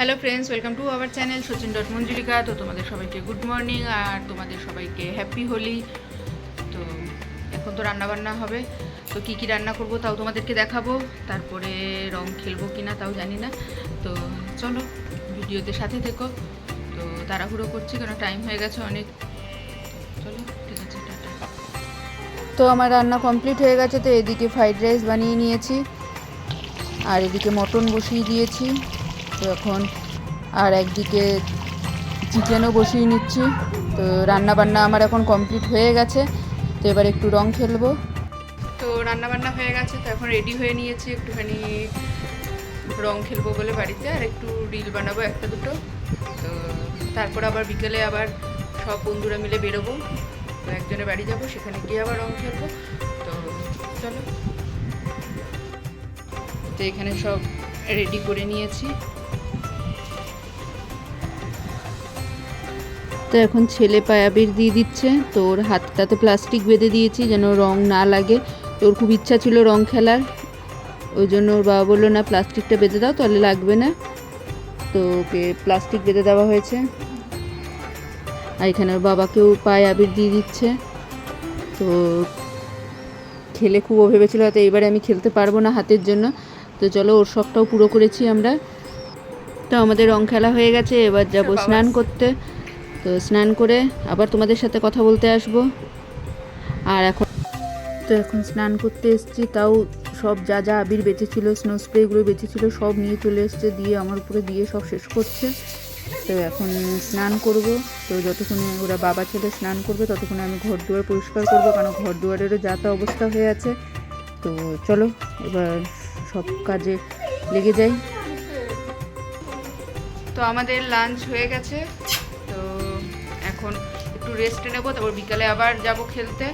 Hello friends, welcome to our channel সচিন.মঞ্জুলিকা। তো তোমাদের সবাইকে গুড মর্নিং আর তোমাদের সবাইকে হ্যাপি হোলি। তো এখন তো রান্নাবান্না হবে, তো কী কী রান্না করব তাও তোমাদেরকে দেখাবো, তারপরে রং খেলবো কি না তাও জানি না। তো চলো ভিডিওতে সাথে থেকো। তো তাড়াহুড়ো করছি কারণ টাইম হয়ে গেছে অনেক। চলো ঠিক আছে, টাটা। তো আমার রান্না কমপ্লিট হয়ে গেছে। তো এদিকে ফ্রাইড রাইস বানিয়ে নিয়েছি আর এদিকে মটন বসিয়ে দিয়েছি। তো এখন আর একদিকে চিকেনও বসিয়ে নিচ্ছি। তো রান্না বান্না আমার এখন কমপ্লিট হয়ে গেছে। তো এবার একটু রং খেলবো। তো রান্না বান্না হয়ে গেছে, তো এখন রেডি হয়ে নিয়েছি একটুখানি রং খেলবো বলে বাড়িতে, আর একটু রিল বানাবো একটা দুটো। তো তারপর আবার বিকেলে আবার সব বন্ধুরা মিলে বেরোবো। তো একজনের বাড়ি যাবো, সেখানে গিয়ে আবার রং খেলবো। তো চলো, তো এখানে সব রেডি করে নিয়েছি। তো এখন ছেলে পায়ে আবির দিয়ে দিচ্ছে। তো ওর হাতটাতে প্লাস্টিক বেঁধে দিয়েছি যেন রং না লাগে। তো ওর খুব ইচ্ছা ছিল রং খেলার, ওই জন্য ওর বাবা বললো না প্লাস্টিকটা বেঁধে দাও তাহলে লাগবে না। তো ওকে প্লাস্টিক বেঁধে দেওয়া হয়েছে। আর এখানে ওর বাবাকেও পায়ে আবির দিয়ে দিচ্ছে। তো খেলে খুব ও ভেবেছিল হয়তো এবারে আমি খেলতে পারবো না হাতের জন্য। তো চলো ওর শখটাও পুরো করেছি আমরা। তো আমাদের রং খেলা হয়ে গেছে, এবার যাবো স্নান করতে। তো স্নান করে আবার তোমাদের সাথে কথা বলতে আসবো। আর এখন স্নান করতে এসেছি, তাও সব যা যা আবির বেঁচেছিল, স্নো স্প্রেগুলো বেঁচেছিল সব নিয়ে চলে এসছে, দিয়ে আমার উপরে দিয়ে সব শেষ করছে। তো এখন স্নান করব। তো যতক্ষণে ওরা বাবা ছেলে স্নান করবে ততক্ষণে আমি ঘর দুয়ার পরিষ্কার করবো, কারণ ঘর দুয়ারেরও যা তা অবস্থা হয়ে আছে। তো চলো এবার সব কাজে লেগে যাই। তো আমাদের লাঞ্চ হয়ে গেছে, তো এখন একটু রেস্ট নেবো, তারপর বিকালে আবার যাব খেলতে।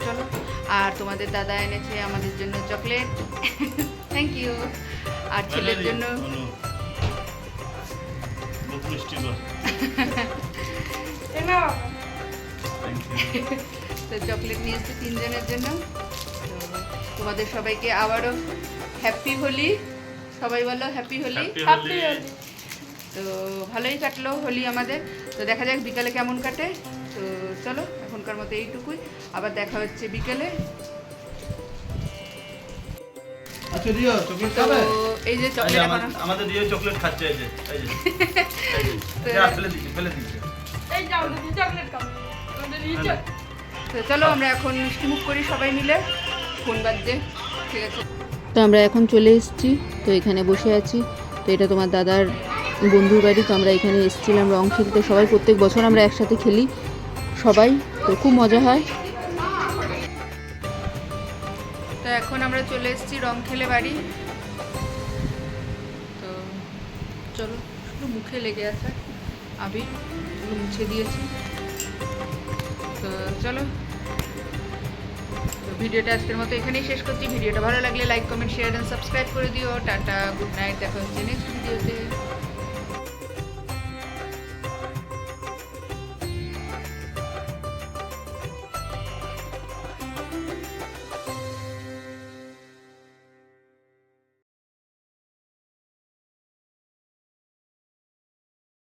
চলো, আর তোমাদের দাদা এনেছে আমাদের জন্য চকলেট, থ্যাংক ইউ। আর ছেলের জন্য তো চকলেট নিয়ে এসছে তিনজনের জন্য। তো তোমাদের সবাইকে আবারও হ্যাপি হোলি। সবাই বলো হ্যাপি হোলি। তো ভালোই কাটলো হোলি আমাদের। তো দেখা যাক বিকালে কেমন কাটে। তো চলো এখনকার মতো এইটুকুই, আবার দেখা হচ্ছে বিকেলে। আচ্ছা রিয়া চকলেট তো খাবে? এই যে চকলেট আমাদের রিয়া চকলেট খাচ্ছে, এই যে ফেলে দিচ্ছে। এই যাও না চকলেট খাবে আমাদের নিচে। তো চলো আমরা এখন মিষ্টি মুখ করি সবাই মিলে, ফোন বাজছে, ঠিক আছে। তো আমরা এখন চলে এসেছি, তো এখানে বসে আছি। তো এটা তোমার দাদার বন্ধুর বাড়ি। তো আমরা এখানে এসেছিলাম রং খেলতে, সবাই প্রত্যেক বছর আমরা একসাথে খেলি সবাই, তো খুব মজা হয়। তো এখন আমরা চলে এসেছি রং খেলে বাড়ি। তো চলো, শুধু মুখে লেগে আছে আবির, এগুলো মুছে দিয়েছি। তো চলো, তো ভিডিওটা আজকের মতো এখানেই শেষ করছি। ভিডিওটা ভালো লাগলে like comment share and subscribe করে দিও। টাটা, গুড নাইট, দেখা হচ্ছে নেক্সট ভিডিওতে।